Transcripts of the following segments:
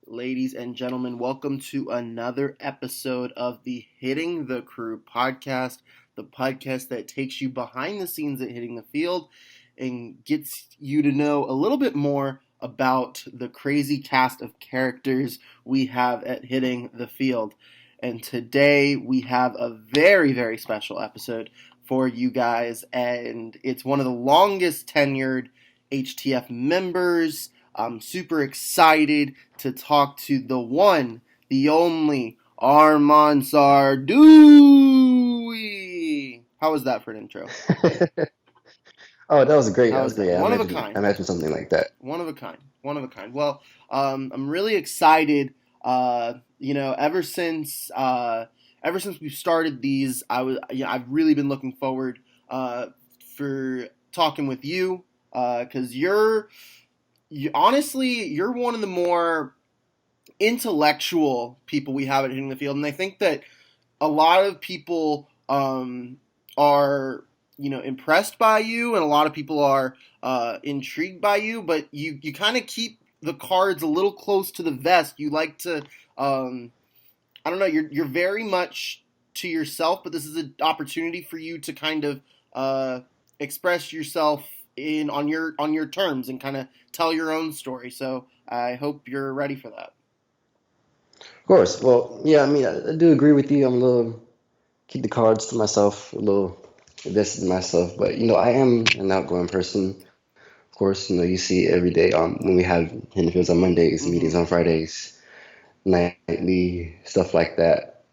Ladies and gentlemen, welcome to another episode of the Hitting the Crew podcast, the podcast that takes you behind the scenes at Hitting the Field and gets you to know a little bit more about the crazy cast of characters we have at Hitting the Field. And today we have a very, very special episode for you guys, and it's one of the longest tenured HTF members. I'm super excited to talk to the one, the only, Armond Sarduy. How was that for an intro? Oh, that was great. How That was was that? great. One of a I kind. imagine something like that. One of a kind. One of a kind. Well, I'm really excited. Ever since we started these, I've really been looking forward for talking with you because you're one of the more intellectual people we have at Hitting the Field, and I think that a lot of people are impressed by you, and a lot of people are intrigued by you. But you kind of keep the cards a little close to the vest. You like to I don't know. You're very much to yourself, but this is an opportunity for you to kind of express yourself in on your terms and kind of tell your own story. So I hope you're ready for that. Of course. Well, yeah, I do agree with you. I'm a little keep the cards to myself, a little invested in myself. But I am an outgoing person. Of course, you see it every day. When we have interviews on Mondays, Mm-hmm. meetings on Fridays, nightly stuff like that.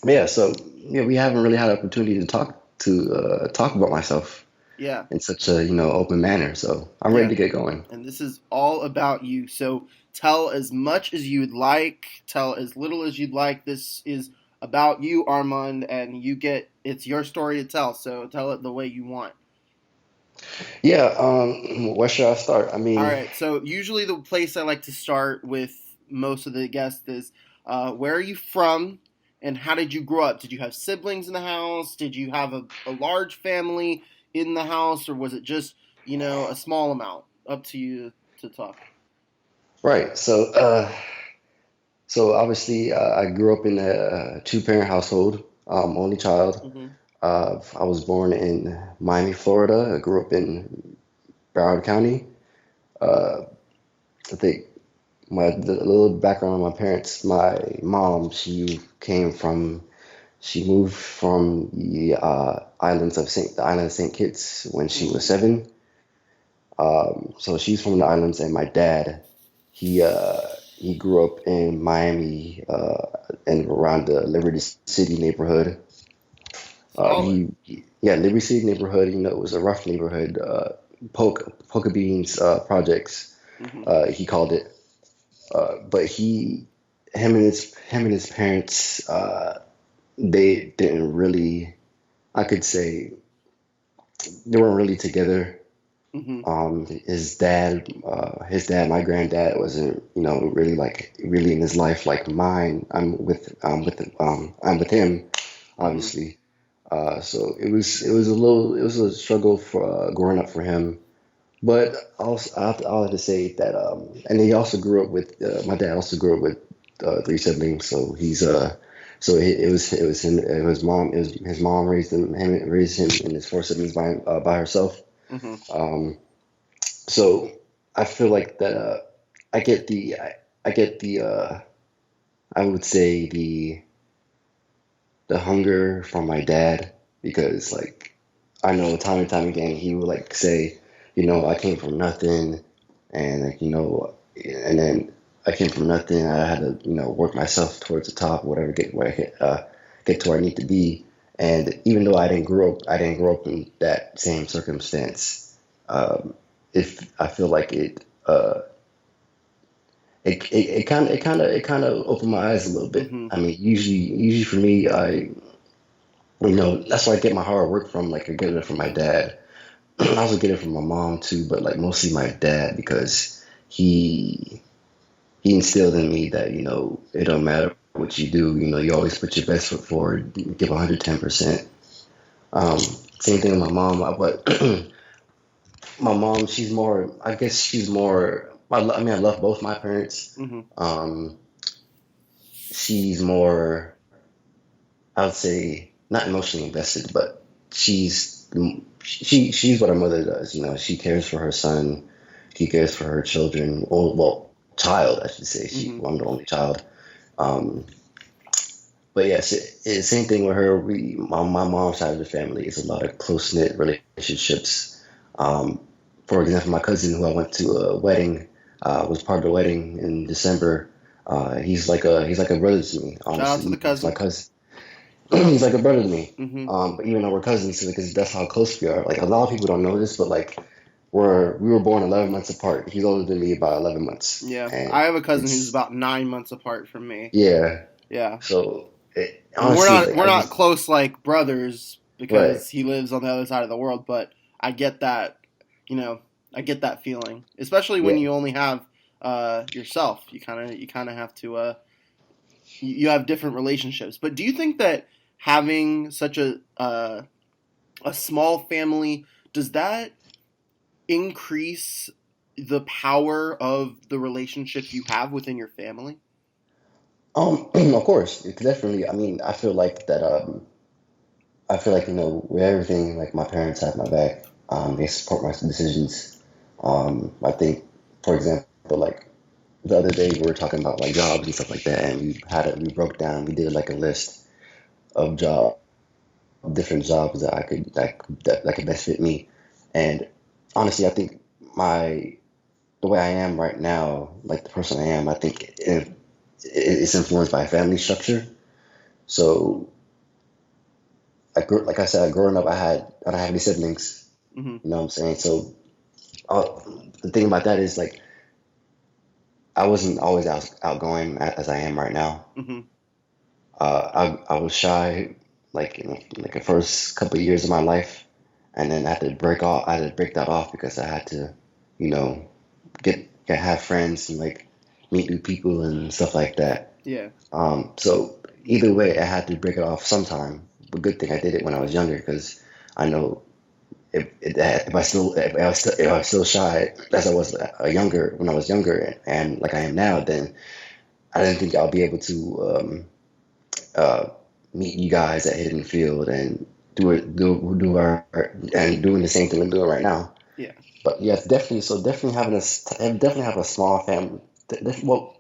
Yeah. So yeah, we haven't really had an opportunity to talk about myself Yeah, in such a open manner. So I'm ready yeah. to get going. And this is all about you. So tell as much as you'd like, tell as little as you'd like. This is about you, Armand, and it's your story to tell. So tell it the way you want. Yeah, where should I start? All right. So usually the place I like to start with most of the guests is where are you from and how did you grow up? Did you have siblings in the house? Did you have a large family in the house, or was it just, a small amount? Up to you to talk. Right. So obviously, I grew up in a two-parent household, only child. Mm-hmm. I was born in Miami, Florida. I grew up in Broward County. Uh, I think the little background on my parents. My mom, she moved from the island of Saint Kitts when she Mm-hmm. was 7. So she's from the islands, and my dad, he uh, he grew up in Miami and around the Liberty City neighborhood. Solid. Yeah, Liberty City neighborhood. It was a rough neighborhood. Poker Beans projects, Mm-hmm. he called it. But him and his parents, they didn't really. I could say they weren't really together. Mm-hmm. His dad, my granddad wasn't, really like really in his life like mine. I'm with him, Mm-hmm. obviously. So it was a struggle for growing up for him. But also, I'll have to say that, and he also grew up with my dad also grew up with three siblings. So it was him, his mom raised him and his four siblings by herself. Mm-hmm. Um, so I feel like that I get the I get the I would say the hunger from my dad because like I know time and time again he would like say, I came from nothing and like and then I came from nothing. I had to work myself towards the top, whatever, get where I get to where I need to be. And even though I didn't grow up in that same circumstance. If I feel like it kind of opened my eyes a little bit. Mm-hmm. I mean, usually for me, that's where I get my hard work from. Like I get it from my dad. I also get it from my mom too, but like mostly my dad because he he instilled in me that it don't matter what you do. You always put your best foot forward, give 110%. Um, Same thing with my mom, but my mom, I guess she's more I mean, I love both my parents. Hmm. Um, she's more, I would say, not emotionally invested, but she's she's what her mother does. You know, she cares for her son, she cares for her children. Well, child, I should say. Hmm. I'm the only child. Um, but yes, it's same thing with her. My mom's side of the family is a lot of close knit relationships. Um, for example, my cousin who I went to a wedding, was part of the wedding in December. He's like a brother to me. Shout out to the Honestly, he's my cousin. cousin. He's like a brother to me. Hmm. But even though we're cousins, because that's how close we are. Like a lot of people don't know this, but like we were born 11 months apart. He's older than me by 11 months, Yeah, and I have a cousin who's it's about 9 months apart from me. yeah. Yeah, So and we're honestly, not like we're I not just close like brothers right. because he lives on the other side of the world. But I get that, you know, I get that feeling, especially when Yeah. you only have yourself. You kind of have to you have different relationships. But do you think that having such a small family does that increase the power of the relationship you have within your family? Of course, it's definitely. I mean, I feel like that. I feel like with everything, like my parents have my back. They support my decisions. I think, for example, like the other day we were talking about like jobs and stuff like that, and we broke down. We did like a list of different jobs that I could that could best fit me. And honestly, I think my the way I am right now, like the person I am, I think it's influenced by family structure. So like I said, growing up, I don't have any siblings. Hmm. You know what I'm saying? So uh, the thing about that is like I wasn't always outgoing as I am right now. Hmm. I was shy like like the first couple of years of my life, and then I had to break off. I had to break that off because I had to, you know, get have friends and like meet new people and stuff like that. Yeah. So either way, I had to break it off sometime. But good thing I did it when I was younger because I know if I was still shy as I was younger when I was younger and like I am now, then I didn't think I'll be able to uh, meet you guys at Hidden Field and do our and doing the same thing we're doing right now. Yeah. But yes, definitely. So definitely definitely have a small family. Well,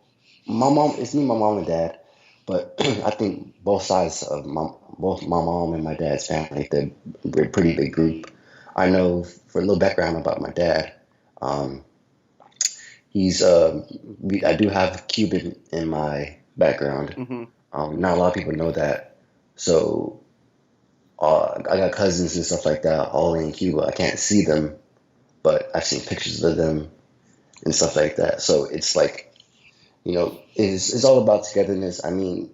my mom, it's me, my mom and dad. But I think both my mom and my dad's family, we're a pretty big group. I know for a little background about my dad. Um, he's I do have Cuban in my background. Hmm. Not a lot of people know that. So I got cousins and stuff like that all in Cuba. I can't see them, but I've seen pictures of them and stuff like that. So it's like, it's all about togetherness. I mean,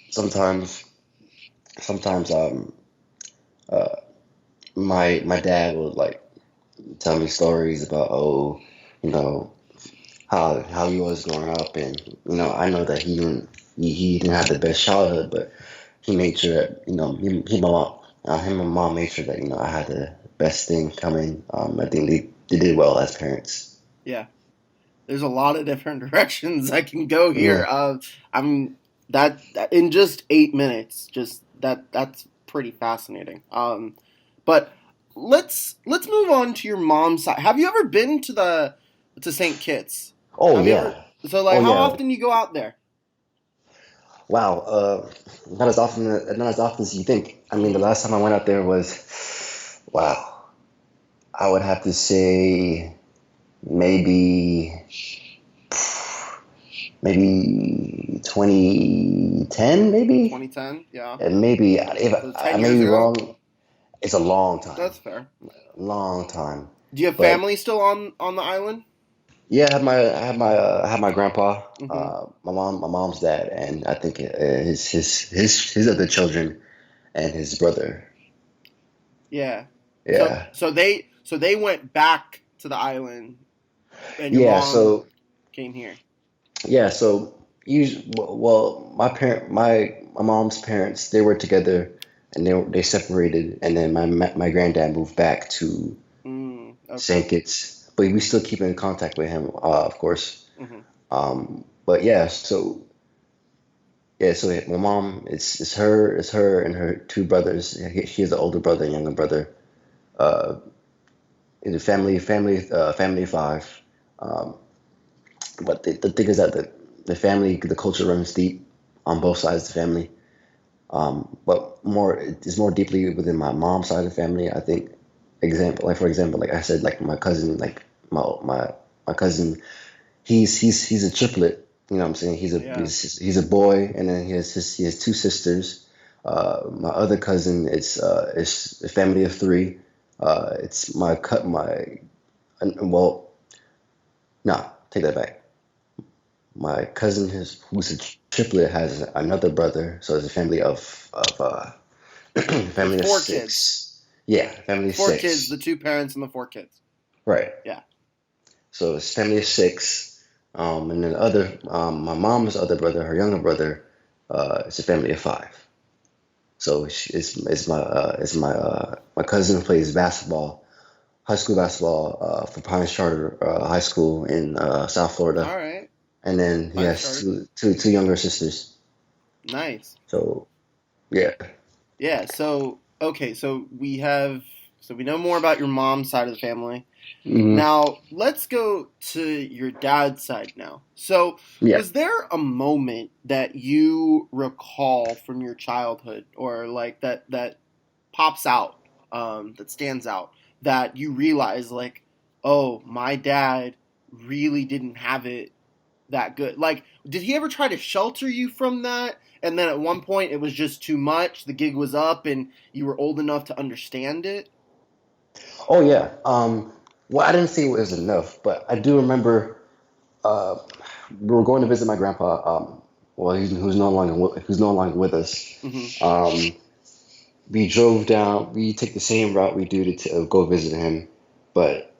sometimes sometimes uh my dad will like tell me stories about you know how he was growing up, and I know that he didn't have the best childhood, but he made sure that him and mom made sure that I had the best thing coming. I think they did well as parents. Yeah. There's a lot of different directions I can go here. Yeah. I'm that in just 8 minutes. Just that's pretty fascinating. But let's move on to your mom's side. Have you ever been to St. Kitts? Oh Have you ever? yeah. So Oh like, how yeah. often you go out there? Wow. Not as often as you think. I mean, the Hmm. last time I went out there was, wow. I would have to say maybe maybe 2010, maybe. 2010. Yeah. And maybe if So I 10 may years be ago. wrong, it's a long time, That's fair. long time. Do you have But family still on the island? yeah, I have my grandpa, Hmm. my mom's dad, and I think his other children and his brother. Yeah. So Yeah, so they went back to the island, and your yeah. mom So came here. yeah, so well, my mom's parents, they were together, and they separated, and then my granddad moved back to Mm, okay. St. Kitts. but we still keep in contact with him, of course. Hmm. But yeah, so yeah, so my mom, it's her and her two brothers. She has an older brother and younger brother. Uh, in the family of five. Um, but the thing is that the family, the culture runs deep on both sides of the family. But it's more deeply within my mom's side of the family. I think, for example, like I said, like my cousin, like my cousin, he's a triplet. You know what I'm saying? Yeah. He's a boy, and then he has two sisters. My other cousin, it's a family of three. It's my cut my well, no, take that back. My cousin, who's a triplet, has another brother, so it's a family of So it's family of four kids. six. Yeah, family of Four kids, the six. two parents and the four kids. Right. Yeah. So it's family of six. And then my mom's other brother, her younger brother, it's a family of five. So my cousin plays basketball, high school basketball, for Pines Charter High School in South Florida, All right. and then he Fine has starter. two younger sisters. Nice. So yeah. Yeah. So okay. So we know more about your mom's side of the family. Hmm. Now, let's go to your dad's side now. So, Yeah. was there a moment that you recall from your childhood or like that pops out, that stands out, that you realize like, oh, my dad really didn't have it that good? Like, did he ever try to shelter you from that? And then at one point it was just too much, the gig was up and you were old enough to understand it? Oh yeah. Well, I didn't say it was enough, but I do remember uh, we were going to visit my grandpa. Well, who's no longer with us. Hmm. Um, we drove down. We take the same route we do to go visit him, but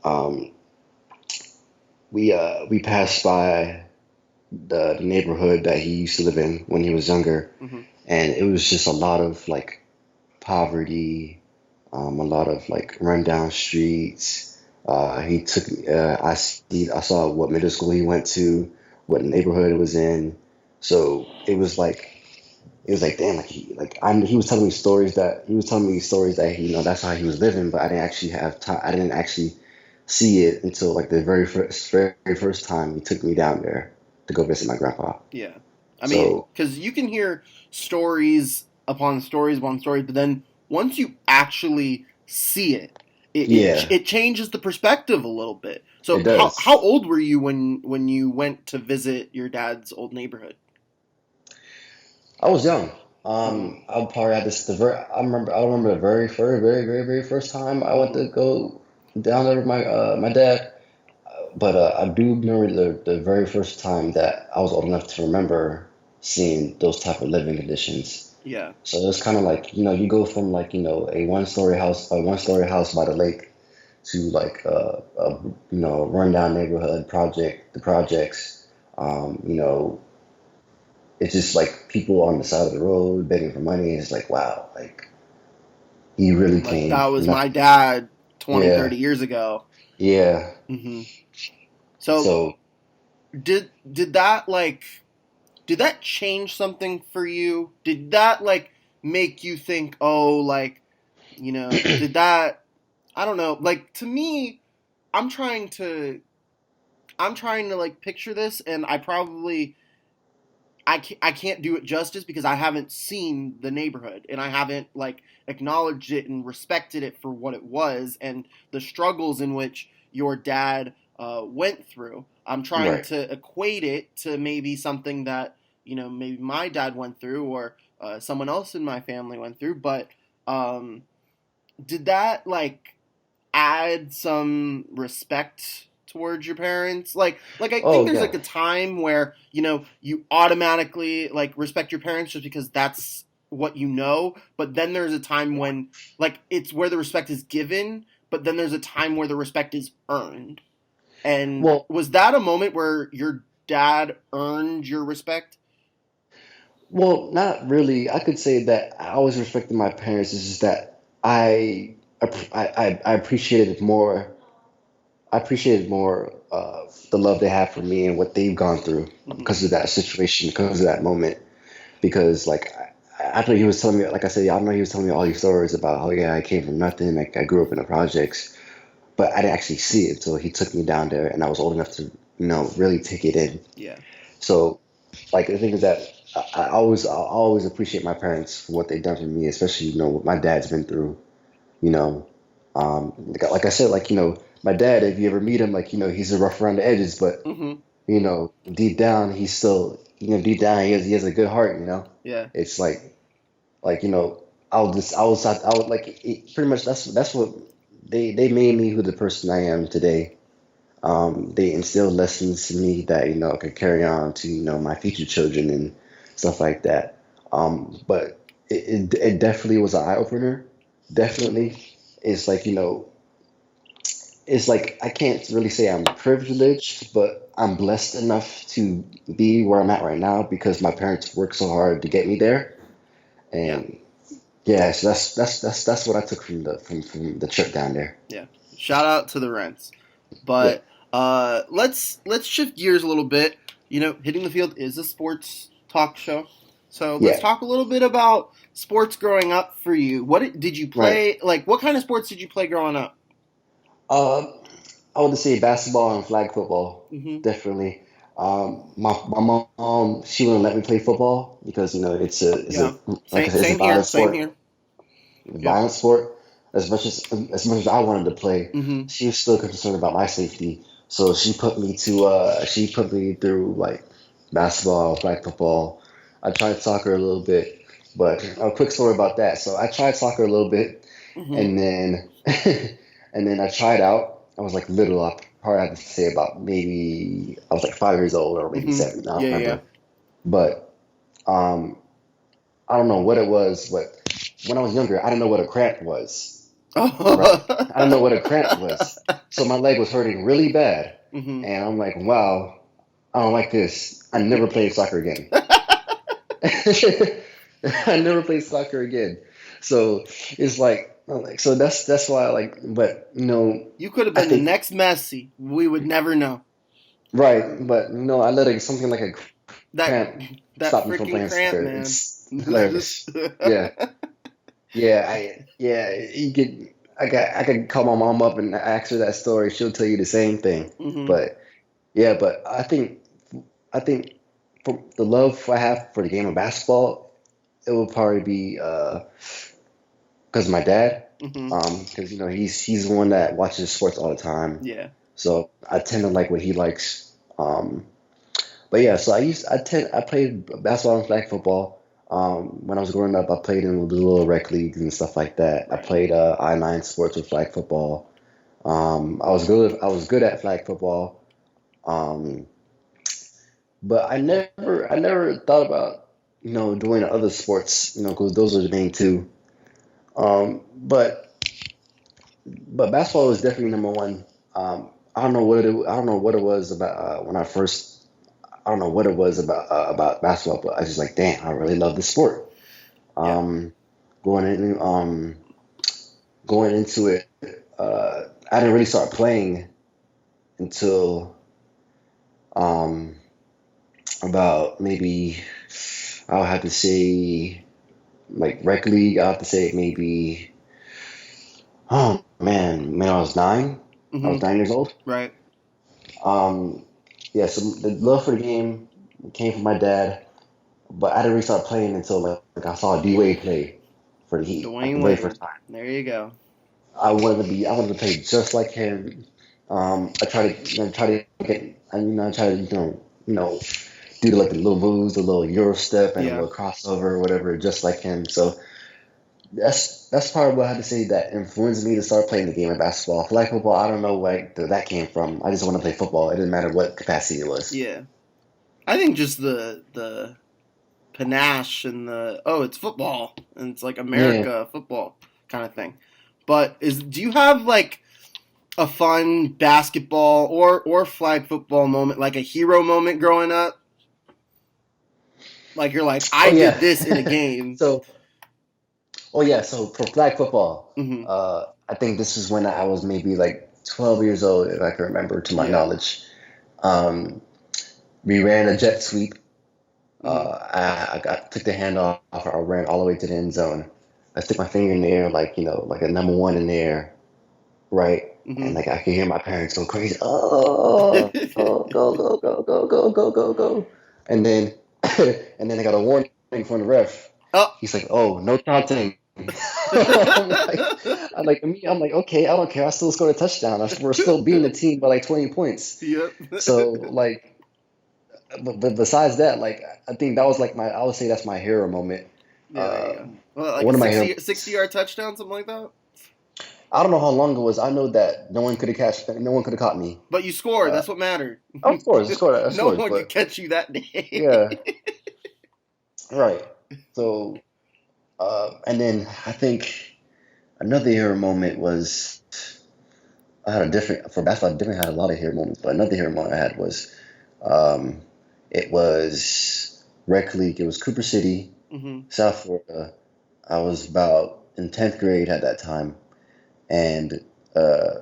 we passed by the neighborhood that he used to live in when he was younger, Hmm. and it was just a lot of like poverty, a lot of like rundown streets. He took I saw what middle school he went to, what neighborhood it was in. So it was like damn, he was telling me stories that that's how he was living, but I didn't actually have time. I didn't actually see it until like the very first time he took me down there to go visit my grandpa. Yeah. I mean, So because you can hear stories upon stories, but then once you actually see it, yeah, it changes the perspective a little bit. it So how does. old were you when you went to visit your dad's old neighborhood? I was young. Hmm. I probably had this. I remember the very first time I went Hmm. to go down there with my dad. But I do remember the very first time that I was old enough to remember seeing those type of living conditions. Yeah. So it's kind of like you go from like a one story house by the lake to like a rundown neighborhood the projects. You know, it's just like people on the side of the road begging for money. It's like, wow, like he really Like came that from was my nothing. dad 20, Yeah, 30 years ago. yeah. Hmm. So So did that like did that change something for you? Did that like make you think, oh, like, did that, I don't know, like to me, I'm trying to I'm trying to like picture this, and I can't do it justice because I haven't seen the neighborhood and I haven't like acknowledged it and respected it for what it was and the struggles in which your dad went through. I'm trying right. to equate it to maybe something that maybe my dad went through or someone else in my family went through. But um, did that like add some respect towards your parents? Like I think Oh there's yeah. like a time where, you automatically like respect your parents just because that's what you know, but then there's a time when like it's where the respect is given, but then there's a time where the respect is earned. And Well, was that a moment where your dad earned your respect? not really. I could say that I always respected my parents. It's just that I appreciated it more I appreciated more the love they have for me and what they've gone through Mm-hmm. because of that situation, because of that moment. Because like after he was telling me, like I said, I know he was telling me all these stories about, oh yeah, I came from nothing, like I grew up in the projects, but I didn't actually see it until he took me down there, and I was old enough to, really take it in. Yeah. So like the thing is that I always appreciate my parents for what they've done for me, especially what my dad's been through. You know, like I said, like my dad. If you ever meet him, like he's a rough around the edges, but Mm-hmm. deep down he's still deep down he has a good heart. Yeah. It's like I would like pretty much that's what they made me who the person I am today. They instilled lessons in me that I could carry on to my future children and stuff like that. But it definitely was an eye opener. Mm-hmm. Definitely, it's like it's like I can't really say I'm privileged, but I'm blessed enough to be where I'm at right now because my parents worked so hard to get me there. Yeah. And yeah, so that's what I took from the trip down there. Yeah. Shout out to the Rents. Yeah, But let's shift gears a little bit. Hitting the Field is a sports talk show. So let's yeah, talk a little bit about sports growing up for you. Did you right. play? Like, what kind of sports did you play growing up? Uh, I would say basketball and flag football, Mm-hmm. definitely. My mom she wouldn't let me play football because it's a Yeah. like I Same. said, it's a Same here. violent Same sport. here. Yep. Violent sport. As much as I wanted to play, Mm-hmm. she was still concerned about my safety. So she put me through like basketball, flag football. I tried soccer a little bit, but a quick story about that. So I tried soccer a little bit, Mm-hmm. and then and then I tried out. I was like little. I probably have to say about maybe I was like 5 years old or maybe Mm-hmm. 7. I don't Yeah. Yeah. remember. But um, I don't know what it was. But when I was younger, I didn't know what a cramp was. Right? I didn't know what a cramp was. So my leg was hurting really bad, Mm-hmm. and I'm like, wow, I don't like this. I never played soccer again. I never played soccer again. So it's like, I'm like so that's why I like, but You could have I been the think next Messi. We would never know. right, but I let something like a That cramp that stop me from freaking playing cramp, soccer. man. It's hilarious. Yeah, yeah. You could I could call my mom up and ask her that story. She'll tell you the same thing. Mm-hmm. But yeah, but I think for the love I have for the game of basketball, it will probably be because of my dad. Mm-hmm. Because he's the one that watches sports all the time. Yeah. So I tend to like what he likes. But yeah, so I played basketball and flag football. When I was growing up, I played in the little rec leagues and stuff like that. I Right. played I-9 sports with flag football. I was good at flag football. Um, but I never thought about doing other sports. Because those are the main two. But basketball was definitely number one. I don't know what it was about when I first. I don't know what it was about basketball, but I was just like, damn, I really love this sport. Yeah. Um, going in, going into it, I didn't really start playing until um, about maybe I'll have to say like rec league. I'll have to say maybe oh man, when I was 9. I was Mm-hmm. 9 years old. Right. Um, yeah, so the love for the game came from my dad, but I didn't really start playing until like I saw D Wade play for the Heat, like the Dwayne very first Wade. time. There you go. I wanted to play just like him. I try to get, I try to do like the little moves, the little Euro step and a Yeah. little crossover or whatever, just like him. So that's part of what I had to say that influenced me to start playing the game of basketball. Flag football, I don't know where that came from. I just want to play football. It didn't matter what capacity it was. Yeah. I think just the panache and it's football and it's like Yeah. America football kind of thing. But do you have like a fun basketball or flag football moment, like a hero moment growing up? Like you're like, Oh I yeah. did this in a game. So oh yeah. So for flag football, Hmm. I think this was when I was maybe like 12 years old, if I can remember, to my Yeah. knowledge. Um, we ran a jet sweep. Hmm. Took the hand off. I ran all the way to the end zone. I stick my finger in the air, like, like a number one in the air, right? And Hmm. like I could hear my parents go crazy. Oh, go, go, go, go, go, go, go, go, go. And then, and then I got a warning from the ref. Oh. He's like, "Oh, no taunting." I'm like, I'm like, okay, I don't care. I still scored a touchdown. We're still beating the team by like 20 points. Yep. So like, but besides that, like, I think that was like I would say that's my hero moment. Yeah, there you go. Well, like a One of my hero. 60-yard touchdown, something like that. I don't know how long it was. I know that no one could have caught me. But you scored. Uh, That's what mattered. of course, I scored. I No scored, one could but catch you that day. yeah, right. So, and then I think another hero moment was I had a different for basketball. I definitely had a lot of hero moments, but another hero moment I had was um, it was rec league. It was Cooper City, Hmm. South Florida. I was about in 10th grade at that time, and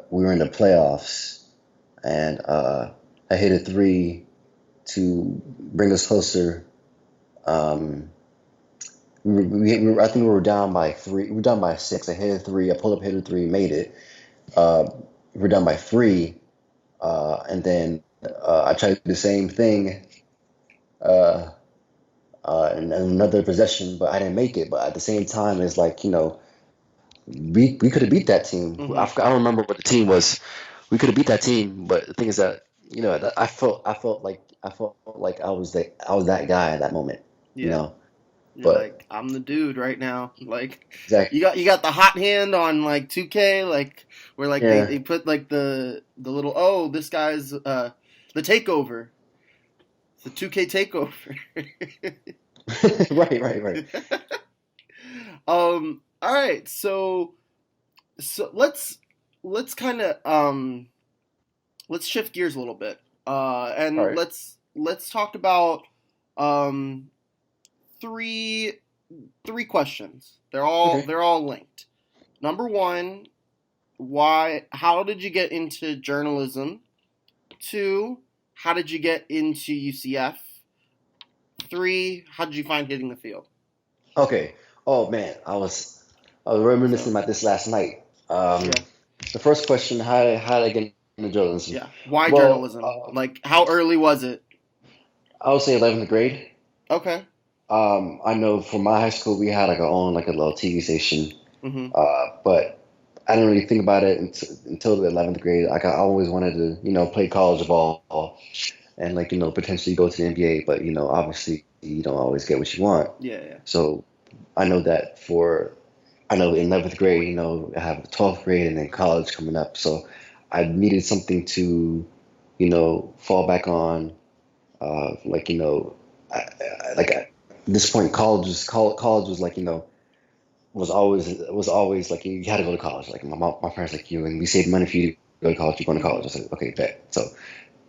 we were in the playoffs, and I hit a three to bring us closer. Um, I think we were down by three. We were down by six. I hit a three. I pulled up, hit a three, made it. Uh, we were down by three, and then I tried to do the same thing uh, in another possession, but I didn't make it. But at the same time, it's like we could have beat that team. Hmm. I don't remember what the team was. We could have beat that team, but the thing is that I felt like I was that guy at that moment, you Yeah. know. You're But like, I'm the dude right now. Like, exactly, you got the hot hand on like 2K, like where like they, yeah, they put like the little, oh, this guy's the takeover, the 2K takeover. right, right, right. All right, so let's kind of let's shift gears a little bit. All And right, let's talk about um three three questions. okay. They're all linked. Number one, why? How did you get into journalism? Two, how did you get into UCF? Three, how did you find hitting the field? Okay. Oh man, I was reminiscing So about this last night. yeah, The first question, how did I get into journalism? yeah. Why Well, journalism? Like, how early was it? I would say 11th grade. Okay. I know for my high school we had like our own like a little TV station, Mm-hmm. but I didn't really think about it until the 11th grade. Like I always wanted to, play college ball and like potentially go to the NBA, but obviously you don't always get what you want. Yeah, yeah. So I know that I know in 11th grade, I have 12th grade and then college coming up. So I needed something to, fall back on. Like, at this point, college was like, was always like you had to go to college. Like my parents like you, and we saved money for you to go to college. You're going to college. Mm-hmm. I said, okay, bet. So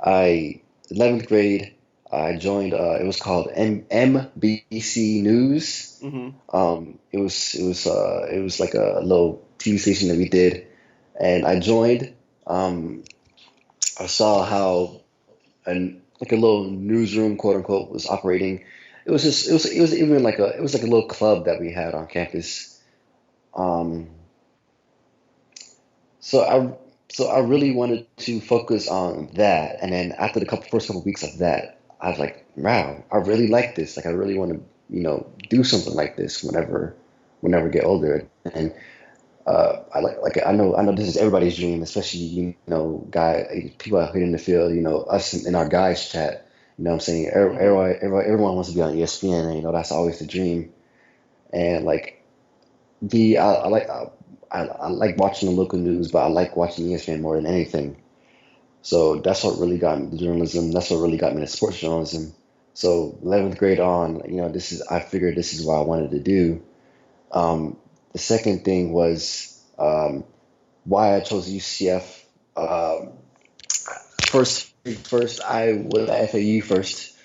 I 11th grade, I joined. It was called MBC News. Mm-hmm. It was like a little TV station that we did, and I joined. Um, I saw how like a little newsroom, quote unquote, was operating. It was even like it was like a little club that we had on campus. Um, so I really wanted to focus on that, and then after the first couple weeks of that, I was like, wow, I really like this. Like I really want to do something like this whenever I get older. And I know this is everybody's dream, especially people out here in the field. Us in our guys chat. What I'm saying, Mm-hmm. everyone wants to be on ESPN, and that's always the dream. And like the I like watching the local news, but I like watching ESPN more than anything. So that's what really got me to journalism. That's what really got me to sports journalism. So 11th grade on, I figured this is what I wanted to do. The second thing was why I chose UCF. Um, first I was at FAU first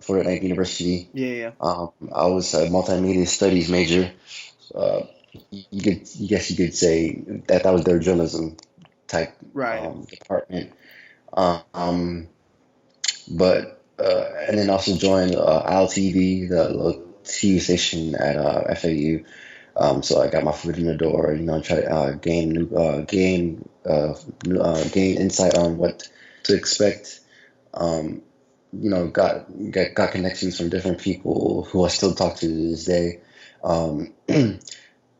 for Atlantic University. Yeah, yeah. I was a multimedia studies major. Uh, you guess you could say that was their journalism. type Right. department. Um, but and then also joined ILTV, the local TV station at FAU. So I got my foot in the door, try to gain insight on what to expect. Um, got connections from different people who I still talk to this day. Um,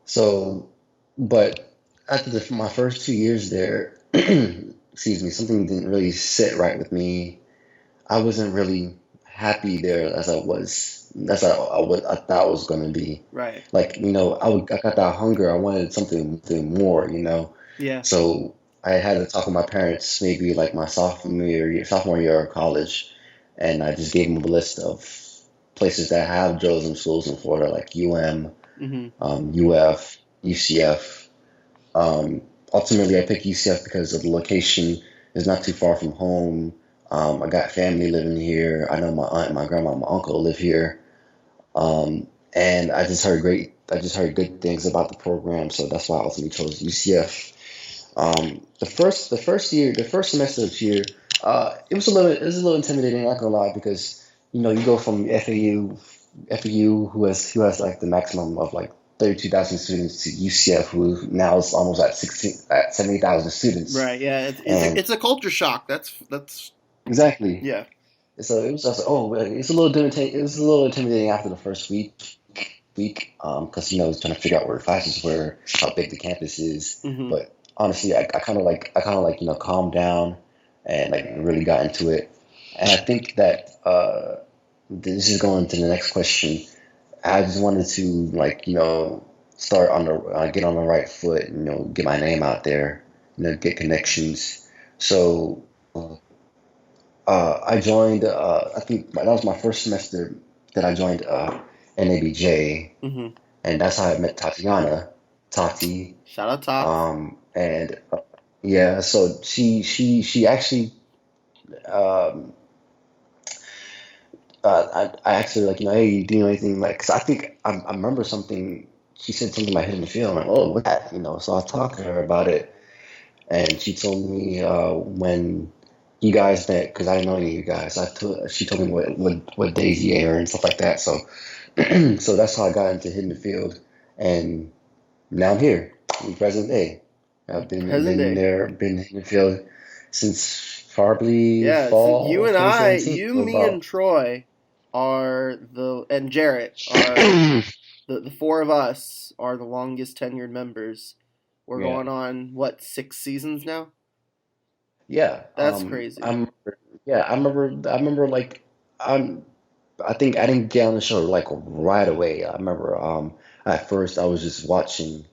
so, but after my first 2 years there, excuse me, something didn't really sit right with me. I wasn't really happy there as I was, I thought I was going to be. Right. Like, I got that hunger. I wanted something more. Yeah. So I had to talk with my parents maybe like my sophomore year of college, and I just gave them a list of places that have journalism schools in Florida, like UM, Mm-hmm. UF, UCF. Um, Ultimately, I picked UCF because of the location. It's not too far from home. I got family living here. I know my aunt, my grandma, my uncle live here. And I just heard good things about the program, so that's why I ultimately chose UCF. The first semester of here, it was a little intimidating, not gonna lie, because you go from FAU who has like the maximum of like 32,000 students to UCF, who now is almost at 70,000 students, Right. Yeah. and It's a culture shock. That's exactly. yeah. So it was just like, oh, well, it's a little intimidating. It was a little intimidating after the first week, because I was trying to figure out where classes were, how big the campus is. Mm-hmm. But honestly, I kind of like calmed down and like really got into it. And I think that this is going to the next question. I just wanted to like start on the get on the right foot, get my name out there, get connections. So I joined. I think that was my first semester that I joined NABJ, Mm-hmm. and that's how I met Tatiana, Tati. Shout out Tots. And yeah, so she actually um, I asked her like hey, do you know anything like? Cause I think I remember something. She said something about hitting the field. I'm like, oh, what's that? So I talked to her about it, and she told me when you guys met, because I didn't know any of you guys. She told me what days you air and stuff like that. So so that's how I got into hitting the field, and now I'm here in present day. I've Present been day. there, been hitting the field since probably Yeah. So fall you of and I, 2017. you, So me, about and Troy and Jarrett are the four of us are the longest tenured members. We're yeah, going on what 6 seasons now? yeah. That's crazy. I remember like I'm I think I didn't get on the show like right away. I remember at first I was just watching,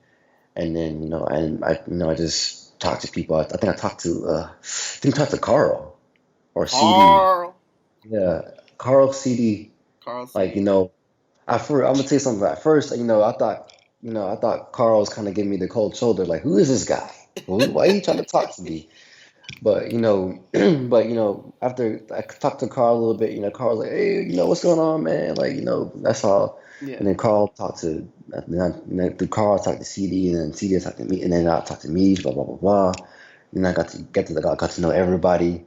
and then I just talked to people. I think I talked to Carl or CD. Carl. Yeah, Carl CD. Carl Like CD. I'm gonna tell you something. At first, I thought Carl was kind of giving me the cold shoulder. Like, who is this guy? Why are you trying to talk to me? But after I talked to Carl a little bit, Carl was like, hey, what's going on, man? Like, that's all. Yeah. And then Carl talked to, through Carl I talked to CD, and then CD talked to me, and then I talked to me, blah blah blah blah. And I got to know everybody.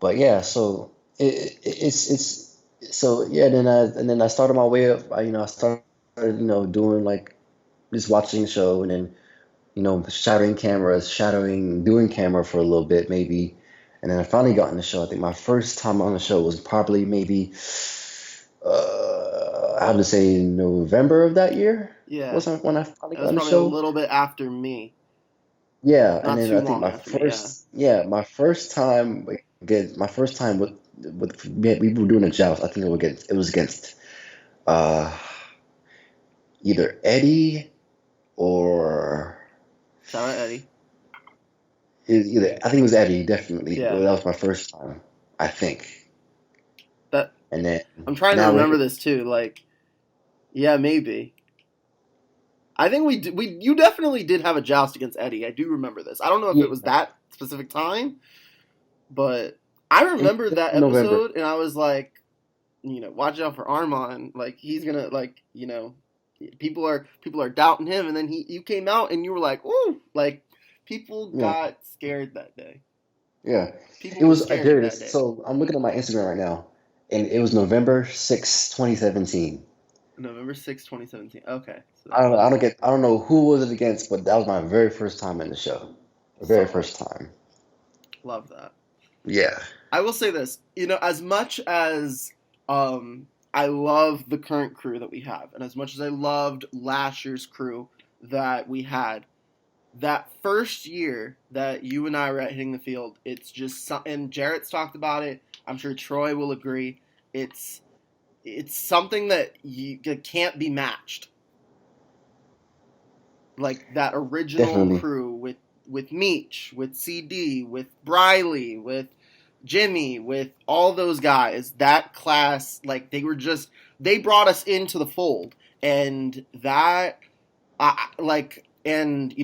But yeah, so it's so yeah. Then I started my way up. I started doing like just watching the show, and then doing camera for a little bit maybe. And then I finally got on the show. I think my first time on the show was probably maybe, I have to say November of that year Yeah. was when I finally That got was on the probably a show. little bit after me. Yeah, and Not then too I think long after me. Yeah. my first time with we were doing a joust. I think it was against uh either Eddie or Shout out Eddie. I think it was Eddie, definitely. Well, Yeah. that was my first time, I think. That And then I'm trying to now we're remember here. this too. Like, yeah, maybe. I think we you definitely did have a joust against Eddie. I do remember this. I don't know if Yeah, it was that specific time, but I remember that in November. episode, and I was like, watch out for Armond. Like he's gonna people are doubting him, and then you came out and you were like, ooh, like People Yeah, got scared that day. yeah. People It were was scared there it that is. day. So I'm looking at my Instagram right now, and it was November 6th, 2017. November 6th, 2017. Okay, so I that don't, I was don't get, I don't know who was it against, but that was my very first time in the show. The very solid. first time. Love that. Yeah. I will say this, as much as I love the current crew that we have, and as much as I loved last year's crew that we had, that first year that you and I were at Hitting the Field, it's just and Jarrett's talked about it. I'm sure Troy will agree. It's it's something that can't be matched. Like that original Definitely. crew with Meech, with CD, with Briley, with Jimmy, with all those guys. That class, like they brought us into the fold, and that like and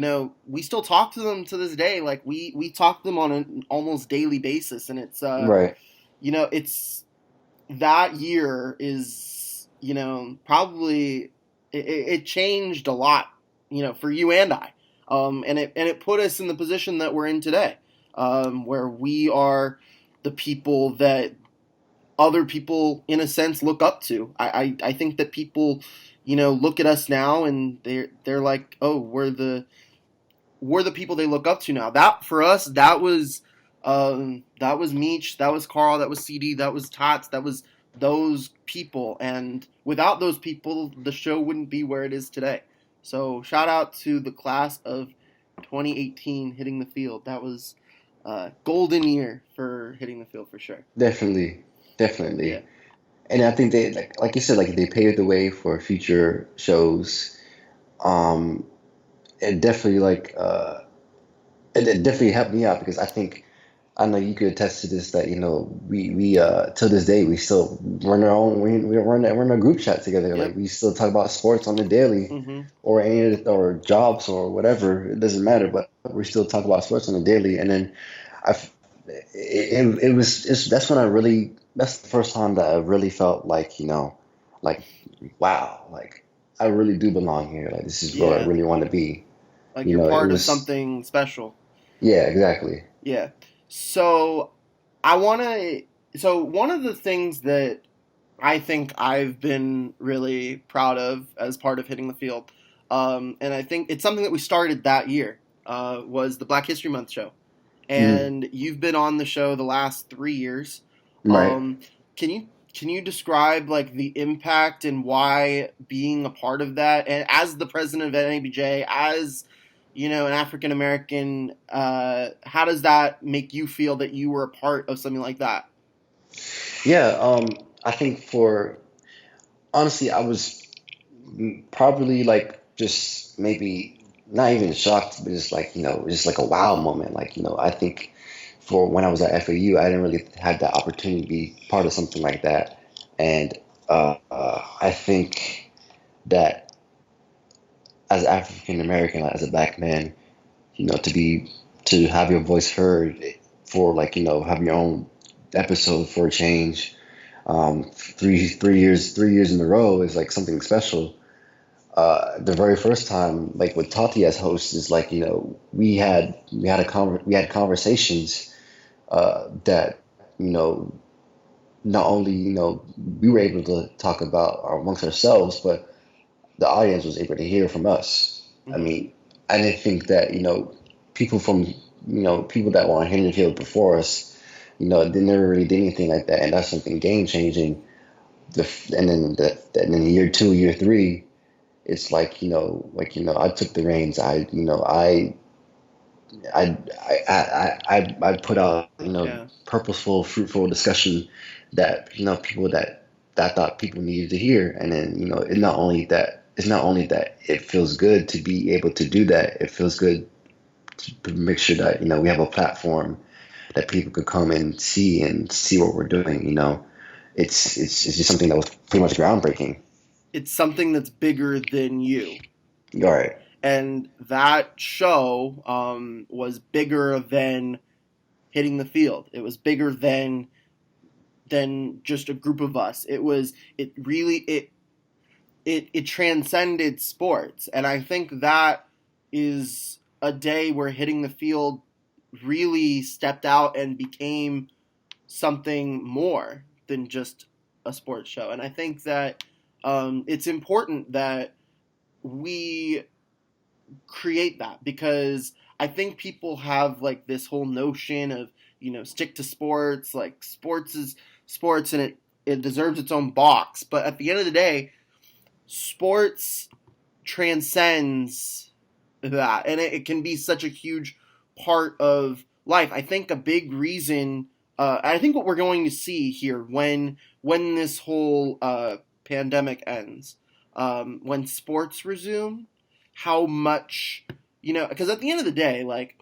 we still talk to them to this day. Like we talk to them on an almost daily basis, and it's Right. it's that year is probably it changed a lot for you and I, and it put us in the position that we're in today, where we are the people that other people in a sense look up to. I think that people look at us now and they're like, oh, we're the people they look up to now. That for us, that was Meech, that was Carl, that was CD, that was Tots, that was those people. And without those people, the show wouldn't be where it is today. So shout out to the class of 2018 Hitting the Field. That was golden year for Hitting the Field for sure. Definitely. Yeah. Definitely. And I think they like you said, like they paved the way for future shows. Um, it definitely it definitely helped me out because I know you could attest to this that we till this day we still run our own we're in a group chat together, like Yep. we still talk about sports on the daily Mm-hmm. or or jobs or whatever, it doesn't matter, but we still talk about sports on the daily. And then I that's when I really that's the first time that I really felt like like wow, like I really do belong here, like this is where I Yeah. really want to be. Like you're It part of was something special. yeah, exactly. Yeah. So I want to. So one of the things that I think I've been really proud of as part of Hitting the Field, and I think it's something that we started that year, was the Black History Month show. Mhm. And you've been on the show the last 3 years. Right. Um, can you describe like the impact and why being a part of that, and as the president of NABJ, as an African American, how does that make you feel that you were a part of something like that? Yeah, I think for honestly, I was probably like just maybe not even shocked, but just like, just like a wow moment. Like, I think for when I was at FAU, I didn't really have that opportunity to be part of something like that. And I think that as African American, as a black man, to have your voice heard for like, have your own episode for a change, three years in a row is like something special. The very first time, like with Tati as host, is like we had conversations that you know not only we were able to talk about amongst ourselves, but the audience was able to hear from us. I Hmm. mean, I didn't think that people from people that were on Henry Field before us, they never really did anything like that, and that's something game changing. And then year two, year three, it's like I took the reins. I put out Yeah. purposeful, fruitful discussion that people that I thought people needed to hear. And then it's not only that it feels good to be able to do that. It feels good to make sure that we have a platform that people could come and see what we're doing. It's just something that was pretty much groundbreaking. It's something that's bigger than you. All right. And that show was bigger than Hitting the Field. It was bigger than just a group of us. It really it transcended sports, and I think that is a day where Hitting the Field really stepped out and became something more than just a sports show. And I think that it's important that we create that, because I think people have like this whole notion of, stick to sports, like sports is sports and it deserves its own box. But at the end of the day, sports transcends that, and it can be such a huge part of life. I think a big reason, I think what we're going to see here when this whole pandemic ends, when sports resume, how much, because at the end of the day, like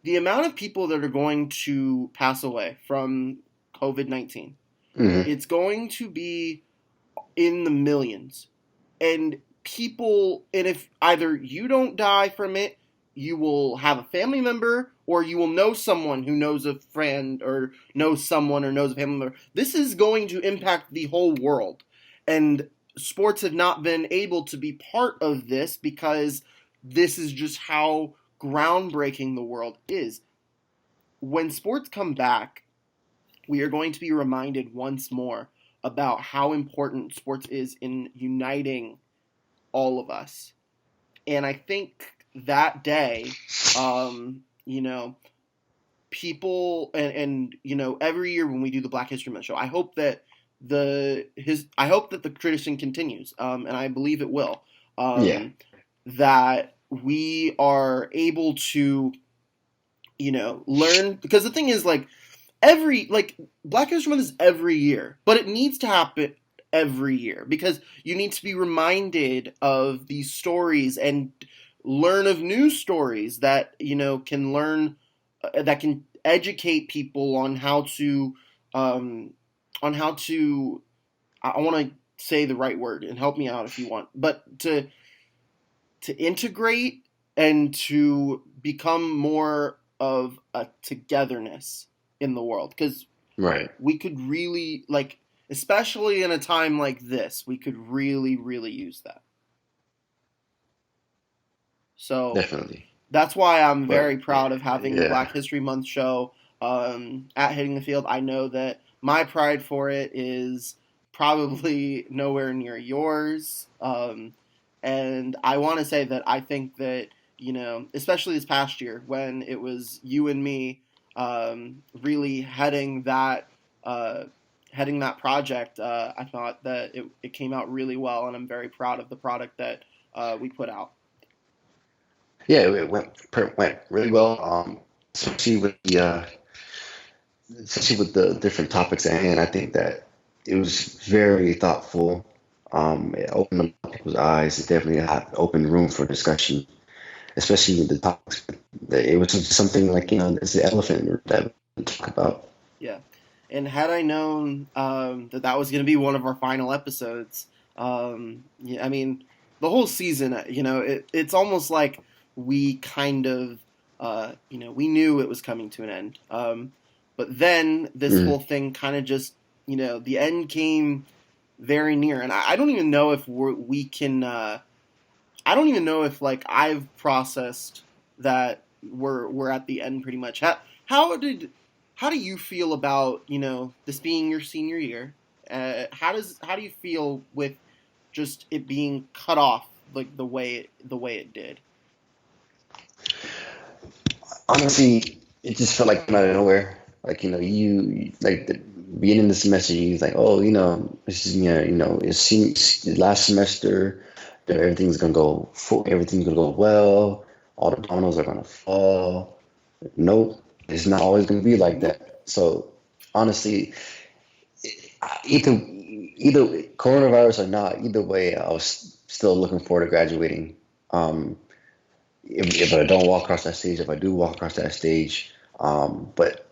the amount of people that are going to pass away from COVID-19, Hmm. it's going to be in the millions. And and if either you don't die from it, you will have a family member, or you will know someone who knows a friend, or knows someone, or knows a family member. This is going to impact the whole world. And sports have not been able to be part of this, because this is just how groundbreaking the world is. When sports come back, we are going to be reminded once more about how important sports is in uniting all of us. And I think that day, you know, people every year when we do the Black History Month show, I hope that the tradition continues, and I believe it will. Yeah. That we are able to, learn, because the thing is, like, every like Black History Month is every year, but it needs to happen every year, because you need to be reminded of these stories and learn of new stories that can learn, that can educate people on how to um, I want to say the right word, and help me out if you want, but to integrate and to become more of a togetherness in the world, because Right. we could really, like, especially in a time like this, we could really, really use that. So Definitely. that's why I'm But very proud of having the yeah. Black History Month show at Hitting the Field. I know that my pride for it is probably nowhere near yours. And I want to say that I think that, especially this past year when it was you and me really uh, heading that project, I thought that it came out really well, and I'm very proud of the product that we put out. Yeah, it went really well. Especially with the different topics at hand. I think that it was very thoughtful. It opened up people's eyes. It definitely had opened room for discussion, especially with the topics. It was just something like, it's the elephant that we talk about. Yeah. And had I known that that was going to be one of our final episodes, yeah, I mean, the whole season, it's almost like we kind of, we knew it was coming to an end. But then this Mm. whole thing kind of just, the end came very near. And I don't even know if we can, I don't even know if, like, I've processed that we're at the end pretty much. How did how do you feel about, this being your senior year? How do you feel with just it being cut off, like the way it did? Honestly, it just felt like it came out of nowhere. Like, you like the beginning of the semester, you was like, oh, this is, it seems the last semester, that everything's gonna go well, all the dominoes are gonna fall. Nope, it's not always gonna be like Nope. that. So honestly, either coronavirus or not, either way, I was still looking forward to graduating. Um, if I don't walk across that stage, if I do walk across that stage, but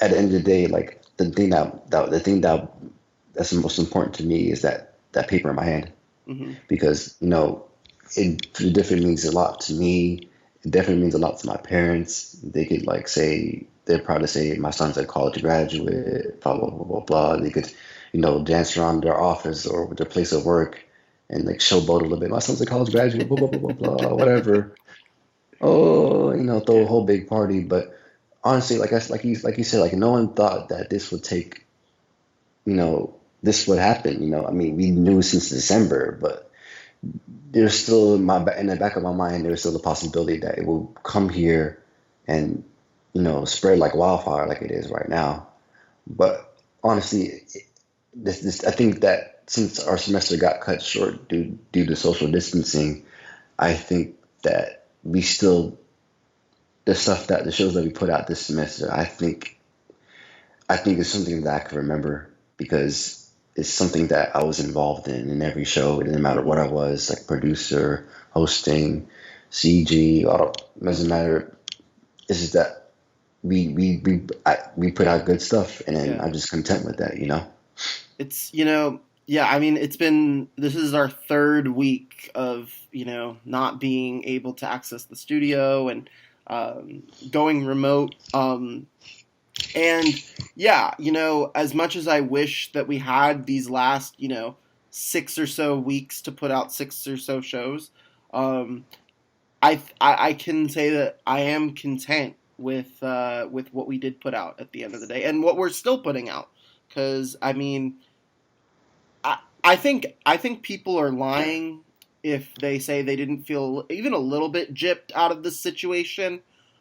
at the end of the day, like that's the most important to me is that paper in my hand, Hmm. because it definitely means a lot to me. It definitely means a lot to my parents. They could like say they're proud to say my son's a college graduate, blah blah blah blah blah. They could, dance around their office or their place of work and like showboat a little bit. My son's a college graduate, blah blah blah blah blah, whatever. oh, throw a Yeah. whole big party. But honestly, like you said, like no one thought that this would take, this would happen. I mean, we knew since December, but there's still in the back of my mind, there's still the possibility that it will come here and spread like wildfire, like it is right now. But honestly, this I think that since our semester got cut short due to social distancing, I think that we still the shows that we put out this semester, I think it's something that I can remember because it's something that I was involved in every show. It didn't matter what I was, like producer, hosting, CG. It doesn't matter. It's just that we put out good stuff, and then Yeah. I'm just content with that. It's, yeah, I mean, this is our third week of, not being able to access the studio and going remote. And yeah, as much as I wish that we had these last, 6 or so weeks to put out 6 or so shows, um, I can say that I am content with what we did put out at the end of the day and what we're still putting out. Because I mean, I think people are lying if they say they didn't feel even a little bit gypped out of this situation.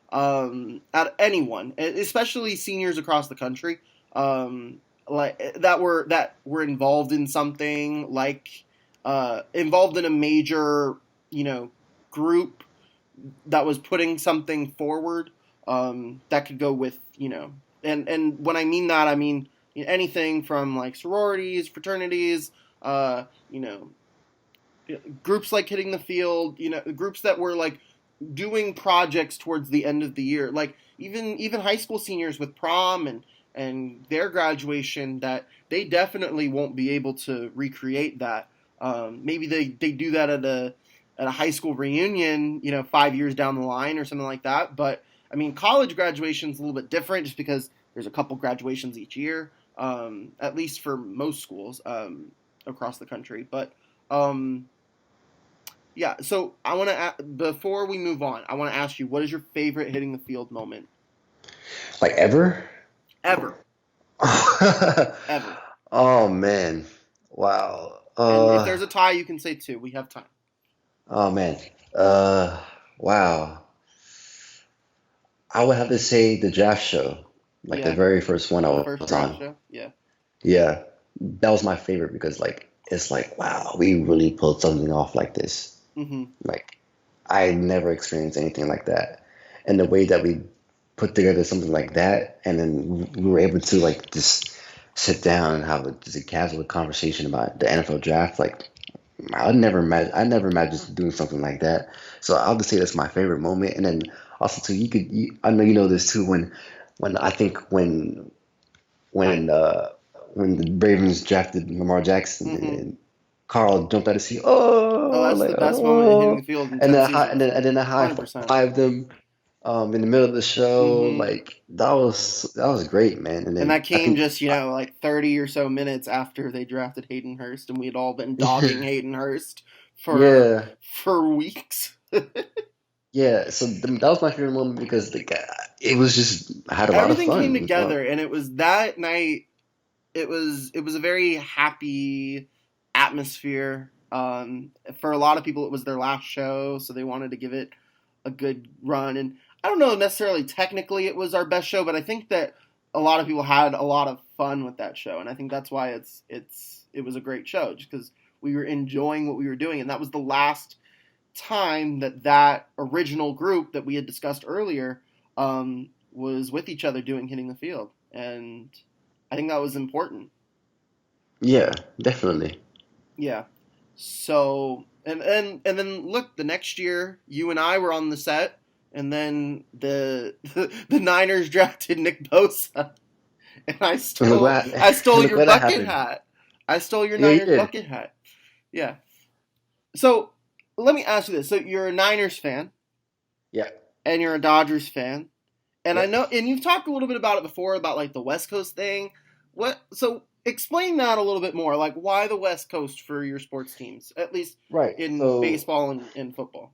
At anyone, especially seniors across the country, like that were involved in something like involved in a major, you know, group that was putting something forward that could go with, and when I mean that, I mean anything from like sororities, fraternities, uh, you know, groups like Hitting the Field, groups that were like doing projects towards the end of the year, like even high school seniors with prom and their graduation, that they definitely won't be able to recreate that. Maybe they do that at a high school reunion, 5 years down the line or something like that. But I mean, college graduation is a little bit different, just because there's a couple graduations each year, at least for most schools across the country. But yeah, so before we move on, I want to ask you, what is your favorite Hitting the Field moment Like ever? ever, ever? Oh man. Wow. And if there's a tie, you can say two. We have time. Oh man. Uh wow. I would have to say the draft show, like the Yeah, very first one the I first was draft on. show. Yeah. Yeah. That was my favorite because like it's like wow, we really pulled something off like this. Mm-hmm. Like I never experienced anything like that. And the way that we put together something like that and then we were able to like just sit down and have just a casual conversation about the NFL draft, like I never imagined doing something like that. So I'll just say that's my favorite moment. And then also too, I know you know this too when I think when the Ravens drafted Lamar Jackson Mm-hmm. and Carl jumped out of seat, Oh, oh that's like the best moment in Hitting oh, the Field in and 10 then seasons. I high 100%. fived them in the middle of the show. Mm-hmm. Like that was great, man. And And then that I came think just, like 30 or so minutes after they drafted Hayden Hurst, and we had all been dogging Hayden Hurst for yeah. for weeks. Yeah, so that was my favorite moment because it was just I had a lot of Everything came fun. It was together, and it was that night. It was a very happy atmosphere. For a lot of people, it was their last show, so they wanted to give it a good run. And I don't know necessarily technically it was our best show, but I think that a lot of people had a lot of fun with that show, and I think that's why it was a great show, just because we were enjoying what we were doing, and that was the last time that original group that we had discussed earlier was with each other doing Hitting the Field, and I think that was important. yeah, definitely. Yeah. So and then look, the next year you and I were on the set, and then the Niners drafted Nick Bosa, and I And look stole what I stole look your what that bucket happened. hat. I stole your Yeah, you Niners did. bucket hat. Yeah. So let me ask you this: so you're a Niners fan, Yeah, and you're a Dodgers fan, and I yep. know, and you've talked a little bit about it before, about like the West Coast thing. What? So explain that a little bit more. Like, why the West Coast for your sports teams, at least Right. in So baseball and football?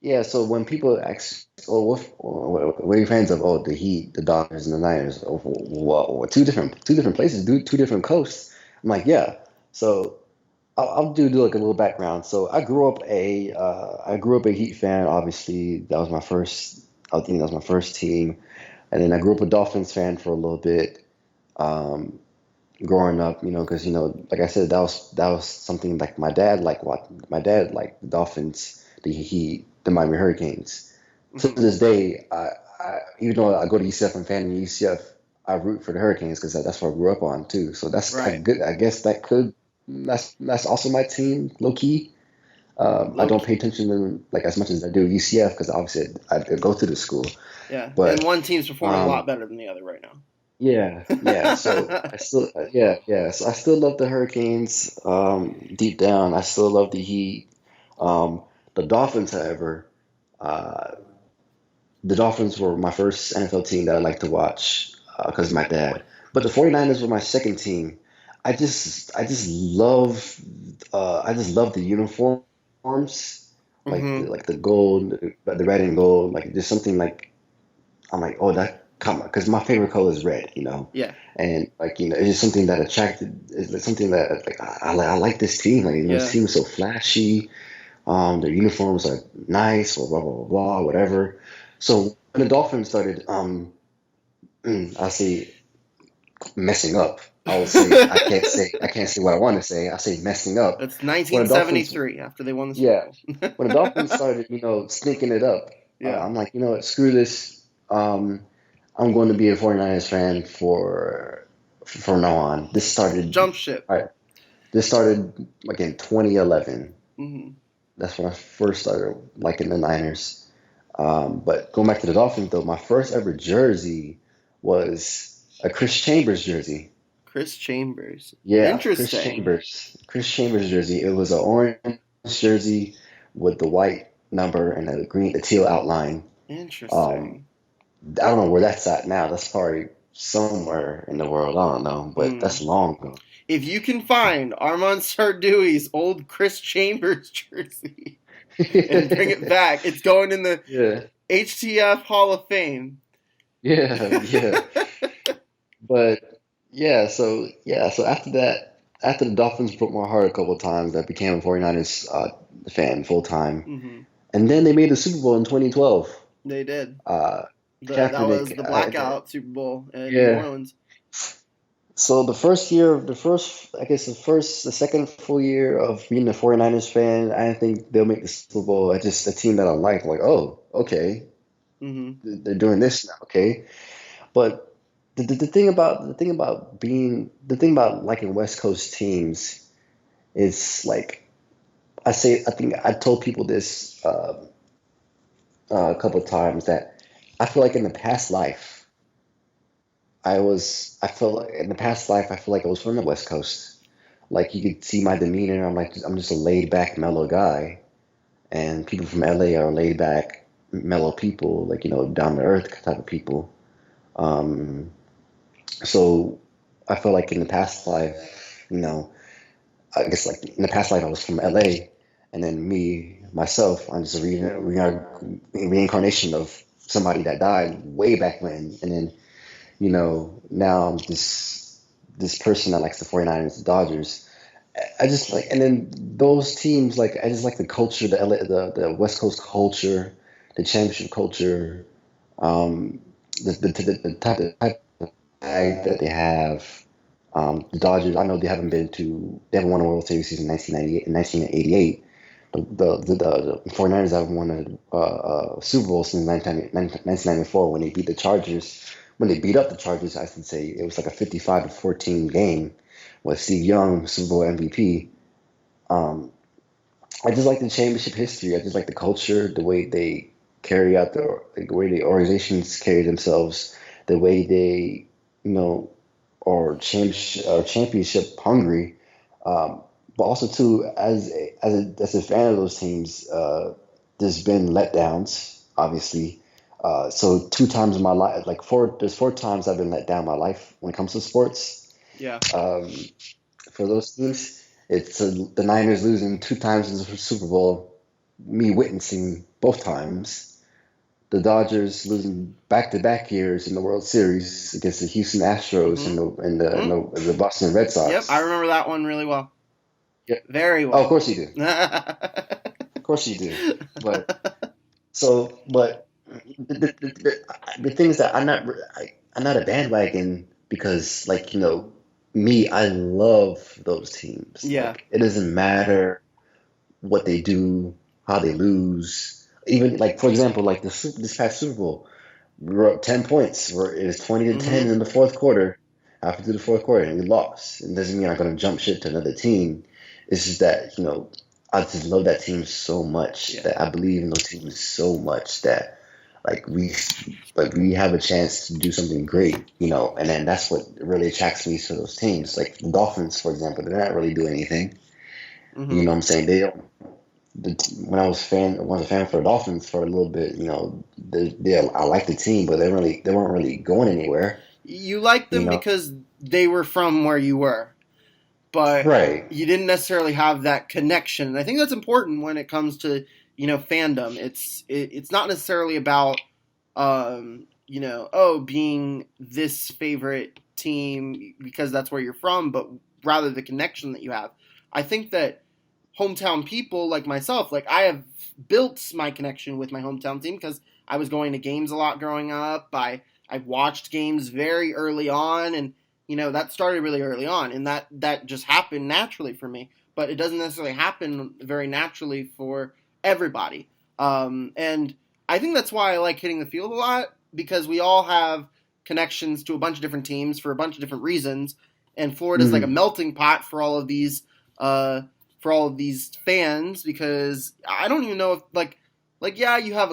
Yeah, so when people ask, "Oh, what are you fans of?" Oh, the Heat, the Dodgers, and the Niners. Oh, well, two different places, two different coasts. I'm like, yeah. So I'll do like a little background. So I grew up a Heat fan. Obviously, that was my first. I think that was my first team, and then I grew up a Dolphins fan for a little bit. Um, Growing up, because like I said, that was something like my dad liked the Dolphins, the Heat, the Miami Hurricanes. To Hmm. this day, even though I go to UCF and fan in UCF, I root for the Hurricanes because that's what I grew up on too. So that's kind Right. of good. I guess that's also my team, low key. I Low don't pay key. attention to them like as much as I do UCF because obviously I go to the school. Yeah. And But one team's performing a um, lot better than the other right yeah, yeah. So now. I still, yeah, yeah. So I still love the Hurricanes. Deep down, I still love the Heat. Um, the Dolphins, however, uh, the Dolphins were my first NFL team that I like to watch because of my dad. But the 49ers were my second team. I just love the uniforms, Hmm. like the gold, the red and gold. Like there's something like I'm like, oh, that come because my favorite color is red, Yeah. and like it's just something that attracted. It's like something that like I like this team. Like this Yeah. team is so flashy. Their uniforms are nice, or blah blah blah blah, whatever. So when the Dolphins started, I say messing up. I would say I can't say what I want to say. I say messing up. That's When the Dolphins, 1973 after they won the Super yeah, Bowl. when the Dolphins started, sneaking it up, Yeah. I'm like, screw this. I'm going to be a 49ers fan from now on. Jump ship. All right, this started like in 2011. Hmm. That's when I first started liking the Niners. But going back to the Dolphins, though, my first ever jersey was a Chris Chambers jersey. Chris Chambers. Yeah, Interesting. Chris Chambers jersey. It was an orange jersey with the white number and the teal outline. Um, Interesting. I don't know where that's at now. That's probably somewhere in the world. I don't know, but Hmm. that's long ago. If you can find Armond Sarduy's old Chris Chambers jersey and bring it back, it's going in the Yeah, HTF Hall of Fame. yeah, yeah. But so after that, after the Dolphins broke my heart a couple of times, I became a 49ers fan full time. Hmm. And then they made the Super Bowl in 2012. They did. Uh, That was Kaepernick, the blackout Super Bowl in New yeah. Orleans. So the second full year of being a 49ers fan, I didn't think they'll make the Super Bowl. I just a team that I like, oh, okay, Hmm. they're doing this now, okay. But the thing about liking West Coast teams is like I think I told people this a couple of times that I feel like in the past life I feel like in the past life I feel like I was from the West Coast. Like you could see my demeanor. I'm just a laid back, mellow guy, and people from LA are laid back, mellow people, like down to earth type of people. Um, so I feel like in the past life, I guess like in the past life I was from LA, and then myself, I'm just a reincarnation of somebody that died way back when, and then now I'm this person that likes the 49ers, the Dodgers. I just like, and then those teams, like I just like the culture, the West Coast culture, the championship culture, um, the type of bag that they have. The Dodgers, I know they haven't won a World Series since 1998 and 1988. The 49ers haven't won a Super Bowl since 1994 when they beat the Chargers. When they beat up the Chargers, I should say, it was like a 55-14 game with Steve Young, Super Bowl MVP. Um, I just like the championship history. I just like the culture, the way they carry out the way the organizations carry themselves, the way they, you know, are championship hungry. But also too, as a fan of those teams, there's been letdowns, obviously. So two times in my life, there's four times I've been let down in my life when it comes to sports. Yeah. Um, for those teams. It's the Niners losing two times in the Super Bowl. Me witnessing, both times. The Dodgers losing back-to-back years in the World Series against the Houston Astros Mm-hmm. and Mm-hmm. the Boston Red Yep, I Sox. remember that one really well. Yeah. Very Oh, of well. course you do. Of course you do. But but the thing is that I'm not a bandwagon because like me, I love those teams. Yeah. Like it doesn't matter what they do, how they lose. Even like for example, like this past Super Bowl, we were up 10 points. It was 20-10 Mm-hmm. in the fourth quarter, halfway through the fourth quarter, and we lost. It doesn't mean I'm going to jump ship to another team. It's just that I just love that team so much Yeah. that I believe in those teams so much that like we have a chance to do something great, and then that's what really attracts me to those teams. Like the Dolphins, for example, they're not really doing anything. Mm-hmm. You know what I'm saying? They don't. When I was a fan for the Dolphins for a little bit, I liked the team, but they weren't really going anywhere. You liked You them know, because they were from where you were, but right, you didn't necessarily have that connection. And I think that's important when it comes to fandom. It's not necessarily about being this favorite team because that's where you're from, but rather the connection that you have. I think that hometown people like myself, like I have built my connection with my hometown team because I was going to games a lot growing up. I watched games very early on, and that started really early on, and that just happened naturally for me. But it doesn't necessarily happen very naturally for everybody. And I think that's why I like hitting the field a lot because we all have connections to a bunch of different teams for a bunch of different reasons, and Florida's like a hmm melting pot uh, for all of these fans because I don't even know if like yeah, you have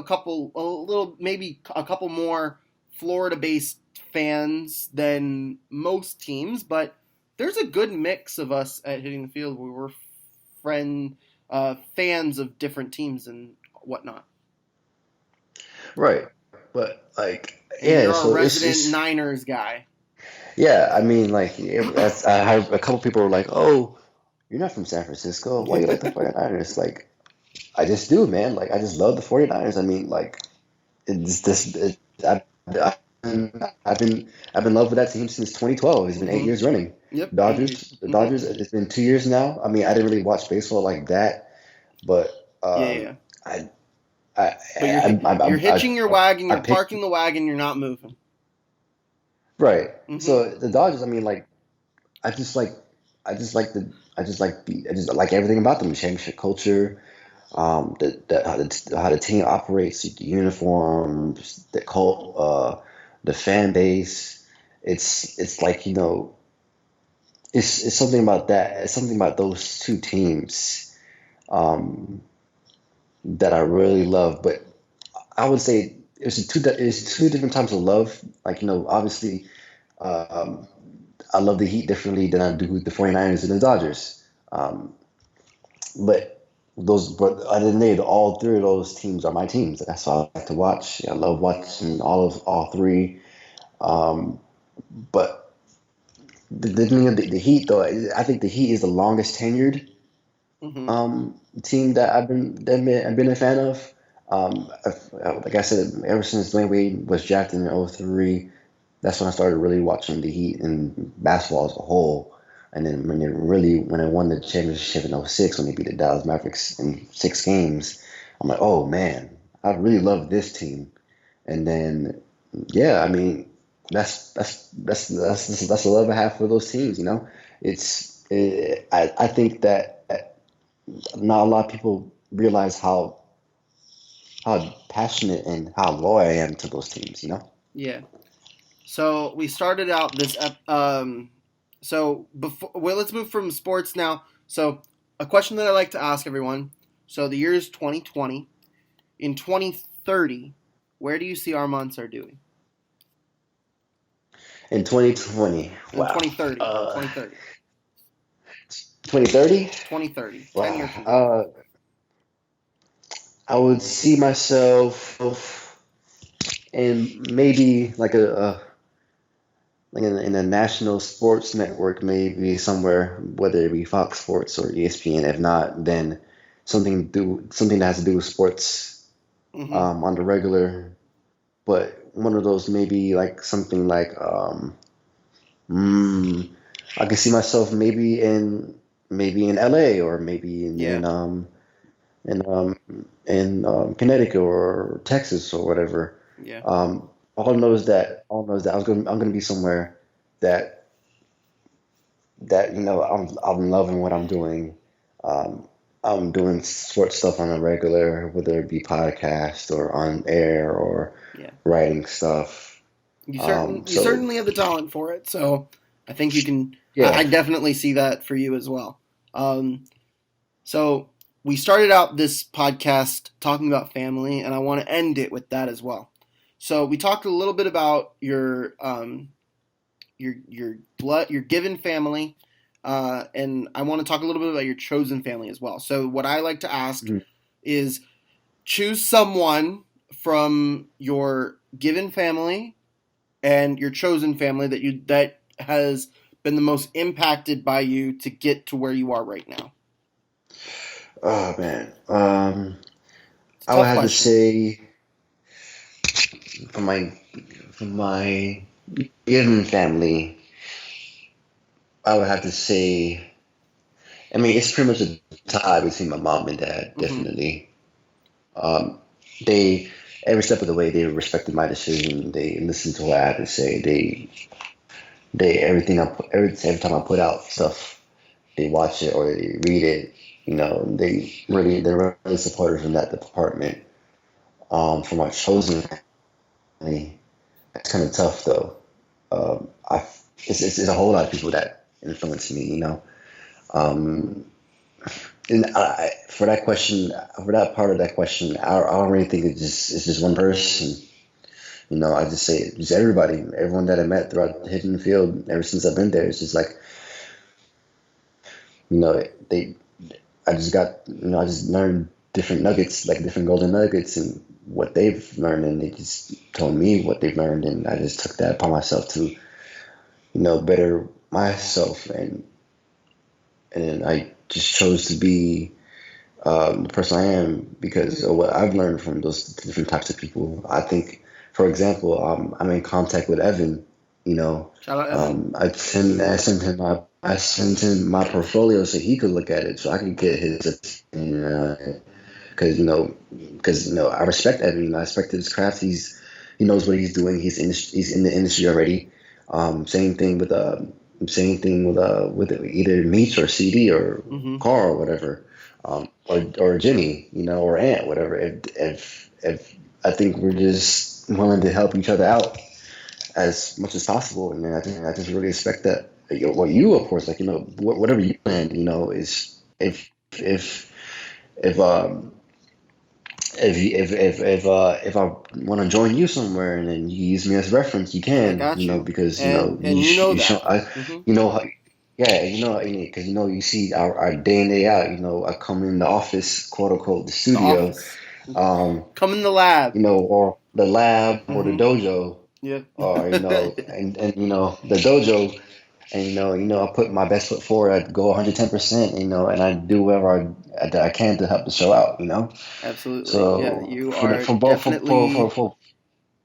maybe a couple more Florida based fans than most teams, but there's a good mix of us at Hitting the Field where we're fans of different teams and whatnot. right. But like, And yeah, you're a so resident it's Niners guy. yeah. I mean, like, I had a couple people were like, "Oh, you're not from San Francisco. Why you like the 49ers?" Like, I just do, man. Like, I just love the 49ers. I mean, like, it's this. I've been in love with that team since 2012. It's been eight Mm-hmm. years running. Yep, 8 years. The Mm-hmm. Dodgers. It's been 2 years now. I mean, I didn't really watch baseball like that, but Yeah, yeah. I I But you're I I you're hitching your wagon, I you're picked parking the wagon, you're not moving. right. Mm-hmm. So the Dodgers. I mean, like I just like I just like the I just like everything about them. Championship culture. How the team operates, the uniforms, the cult, the fan base. It's like it's something about that. It's something about those two teams um, that I really love. But I would say it's two different types of love. Like obviously, um, I love the Heat differently than I do the 49ers and the Dodgers. Um, but other than that, all three of those teams are my teams. That's why I like to watch. I love watching all three. Um, but the Heat, though, I think the Heat is the longest tenured Mm-hmm. team that I've been a fan of. Like I said, ever since Dwayne Wade was drafted in '03, that's when I started really watching the Heat and basketball as a whole. And then when it won the championship in '06 when they beat the Dallas Mavericks in 6 games, I'm like, oh man, I really love this team. And then yeah, I mean that's the love I have for those teams. I think that not a lot of people realize how passionate and how loyal I am to those teams. Yeah. So we started out so before let's move from sports now. So a question that I like to ask everyone. So the year is 2020. In 2030, where do you see Armand Sarduy? In 2020, In wow, 2030. 2030. 2030, 2030. 10 wow. years from now. I would see myself in maybe like in a national sports network, maybe somewhere, whether it be Fox Sports or ESPN. If not, then something that has to do with sports. Mm-hmm. on the regular, but one of those maybe like something like mm, I can see myself maybe in LA or maybe Yeah. in Connecticut or Texas or whatever. Yeah. All knows that I'm gonna be somewhere that I'm loving what I'm doing. Um, I'm doing sports stuff on a regular, whether it be podcast or on air or Yeah. writing stuff. You So certainly have the talent for it. So I think you can. I yeah. definitely see that for you as well. Um, so we started out this podcast talking about family, and I want to end it with that as well. So we talked a little bit about your given family, and I want to talk a little bit about your chosen family as well. So what I like to ask Mhm. is choose someone from your given family and your chosen family that has been the most impacted by you to get to where you are right now. Oh man. It's a I would tough have to question. say for my given family, I would have to say. I mean, it's pretty much a tie between my mom and dad, Mm-hmm. definitely. Um, they every step of the way they respected my decision. They listened to what I had to say. They everything every time I put out stuff, they watch it or they read it. They're really supportive in that department. For my chosen family, it's kind of tough though. I it's a whole lot of people that influence me. Um, and for that question, for that part of that question, I don't really think it's just one person. I just say just everyone that I met throughout the Hidden Field ever since I've been there. It's just like they I just learned different nuggets, like different golden nuggets, and what they've learned, and they just told me what they've learned, and I just took that upon myself to better myself, and I just chose to be the person I am because of what I've learned from those different types of people. I think, for example, I'm in contact with Evan. You know, Shout out Evan. I sent him my portfolio so he could look at it, so I could get his opinion. Because I respect Evan. I respect his craft. He knows what he's doing. He's in the industry already. Same thing with either Meech or CD or Mm-hmm. Carl or whatever, or Jenny, or Ant, whatever. If I think we're just willing to help each other out as much as possible, and then I just really expect that. Well, you of course, like whatever you plan, is if if um if I want to join you somewhere and then you use me as reference, you I can, got you, because and you know you show that. Mm-hmm. how, yeah, because you see our day in day out. I come in the office, quote unquote, the The studio, office. um, Come in the lab. or the lab or the Mm-hmm. dojo, Yeah. or and the dojo. And I put my best foot forward. I go 110%. And I do whatever that I can to help the show out. Absolutely. Yeah, So you for the, are for both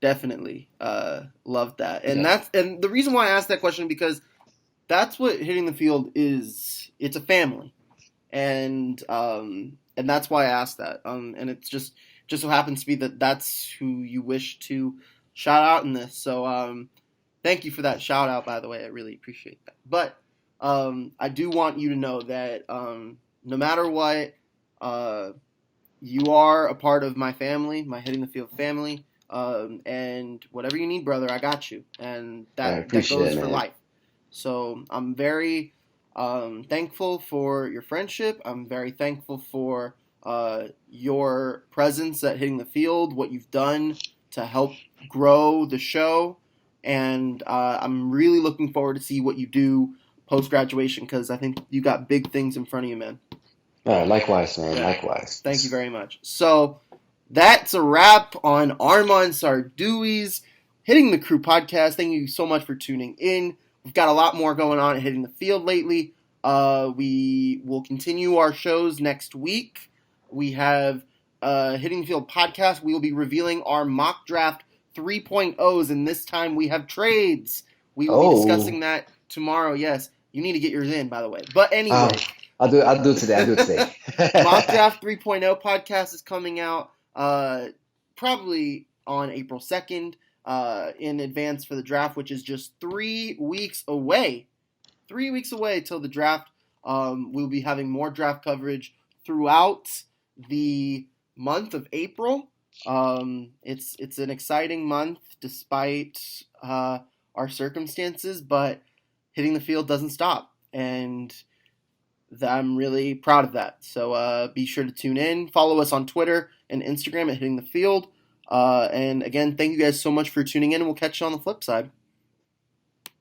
definitely love that. And yeah, the reason why I asked that question because that's what hitting the field is. It's a family. And that's why I asked that. And it's just so happens to be that that's who you wish to shout out in this. So thank you for that shout out, by the way. I really appreciate that. But I do want you to know that no matter what, uh, you are a part of my family, my Hitting the Field family. And whatever you need, brother, I got you. And I that appreciate goes it, for man. life. So I'm very thankful for your friendship. I'm very thankful for your presence at Hitting the Field, what you've done to help grow the show. And I'm really looking forward to see what you do post graduation because I think you got big things in front of you, man. All right, likewise, man. Yeah. Likewise. Thank you very much. So that's a wrap on Armond Sarduy's Hitting the Crew podcast. Thank you so much for tuning in. We've got a lot more going on at Hitting the Field lately. We will continue our shows next week. We have Hitting the Field podcast, we will be revealing our mock draft 3.0s, and this time we have trades. We will be discussing that tomorrow. Yes, you need to get yours in, by the way. But anyway, I'll do it today. Mock Draft 3.0 podcast is coming out probably on April 2nd in advance for the draft, which is just 3 weeks away. 3 weeks away till the draft. We'll be having more draft coverage throughout the month of April. It's an exciting month despite our circumstances, but Hitting the Field doesn't stop, and I'm really proud of that. So be sure to tune in. Follow us on Twitter and Instagram at Hitting the Field. And again, thank you guys so much for tuning in, and we'll catch you on the flip side.